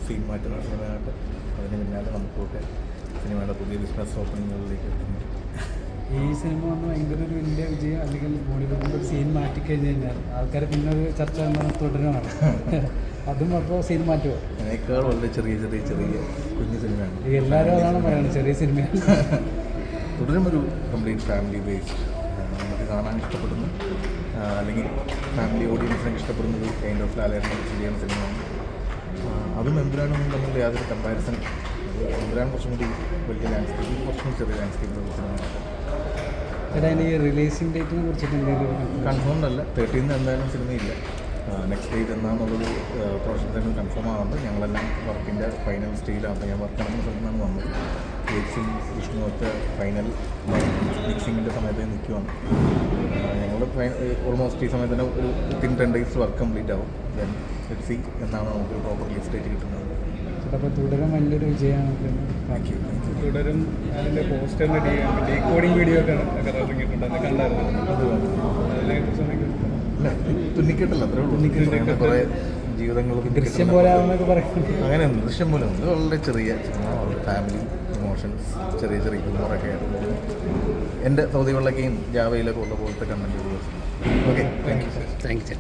Scene മാറ്റുന്ന സിനിമയായിട്ട് അതിന് പിന്നാലെ നമുക്കൊക്കെ സിനിമയുടെ പുതിയ ബിസിനസ് ഓപ്പണിങ്ങുകളിലേക്ക് എത്തുന്നു. ഈ സിനിമ വന്ന് ഭയങ്കര ഒരു വലിയ വിജയം അല്ലെങ്കിൽ ബോളിവുഡിൻ്റെ ഒരു സീൻ മാറ്റിക്കഴിഞ്ഞ് കഴിഞ്ഞാൽ ആൾക്കാർ പിന്നെ ഒരു ചർച്ച തുടരുകയാണ്. അതും അപ്പോൾ സീൻ മാറ്റുമോ? അതിനേക്കാൾ വളരെ ചെറിയ കുഞ്ഞു സിനിമയാണ്. എല്ലാവരും അതാണ് പറയുന്നത്, ചെറിയ സിനിമയാണ്. തുടരും ഒരു കംപ്ലീറ്റ് ഫാമിലി ബേസ്ഡ്, നമുക്ക് കാണാൻ ഇഷ്ടപ്പെടുന്നു അല്ലെങ്കിൽ ഫാമിലി ഓഡിയൻസിനൊക്കെ ഇഷ്ടപ്പെടുന്ന ഒരു കൈൻഡ് ഓഫ് ലാലേട്ടനെ ചെയ്യുന്ന സിനിമയാണ്. അതും എമ്പുരാനൊന്നും തമ്മിൽ യാതൊരു കമ്പാരിസൺ. എമ്പുരാൻ കുറച്ചും കൂടി വലിയ ലാൻഡ്സ്കേപ്പ്, കുറച്ചും കൂടി ചെറിയ ലാൻഡ്സ്കേപ്പിലുള്ള സിനിമയാണ്. ചേട്ടാ, ഈ റിലീസിംഗ് ഡേറ്റിനെ കുറിച്ചിട്ട് എന്തെങ്കിലും കൺഫേംഡ് അല്ല. 13 എന്തായാലും സിനിമയില്ല. നെക്സ്റ്റ് ഡേറ്റ് എന്താണെന്നുള്ളത് പ്രൊഫഷണൽ കൺഫേം ആകുന്നുണ്ട്. ഞങ്ങളെല്ലാം വർക്കിൻ്റെ ഫൈനൽ സ്റ്റേജിലാണ്. അപ്പോൾ ഞാൻ വർക്ക് നടക്കുന്ന സ്ഥലത്താണ് വന്നത്. കേക്സും വിഷ്ണു ഒക്കെ ഫൈനൽ മിക്സിങ്ങിൻ്റെ സമയത്ത് നിൽക്കുവാണ്. ഞങ്ങൾ ഓൾമോസ്റ്റ് ഈ സമയത്ത് തന്നെ ഒരു 10 days വർക്ക് കംപ്ലീറ്റ് ആവും. ദെൻ ലെറ്റ്സ് സീ എന്നാണ് നമുക്ക് പ്രോപ്പർ റിലീസ് ഡേറ്റ് കിട്ടുന്നത്. അപ്പോൾ തുടരും വലിയൊരു വിജയമാണ്. Thank you. തുടരും അതിൻ്റെ പോസ്റ്ററിൻ്റെ ഡീകോഡിങ് വീഡിയോ ഒക്കെ ഇറങ്ങിയിട്ടുണ്ട്, അത് കണ്ടായിരുന്നു. അല്ല, തുന്നിക്കെട്ടല്ല, അത്രേ ഉള്ളൂ. കുറേ ജീവിതങ്ങൾ ദൃശ്യം പോലെയാണെന്നൊക്കെ പറയുന്നത്. അങ്ങനെയൊന്നും ദൃശ്യം പോലെ ഉണ്ട്. വളരെ ചെറിയ ഫാമിലി ഇമോഷൻസ്, ചെറിയ ഹ്യൂമറൊക്കെ ആയിട്ട് എൻ്റെ സൗദി വെള്ളക്കയും ജാവയിലൊക്കെ ഉള്ള പോലത്തെ കണ്ടന്റ്. Okay, thank you.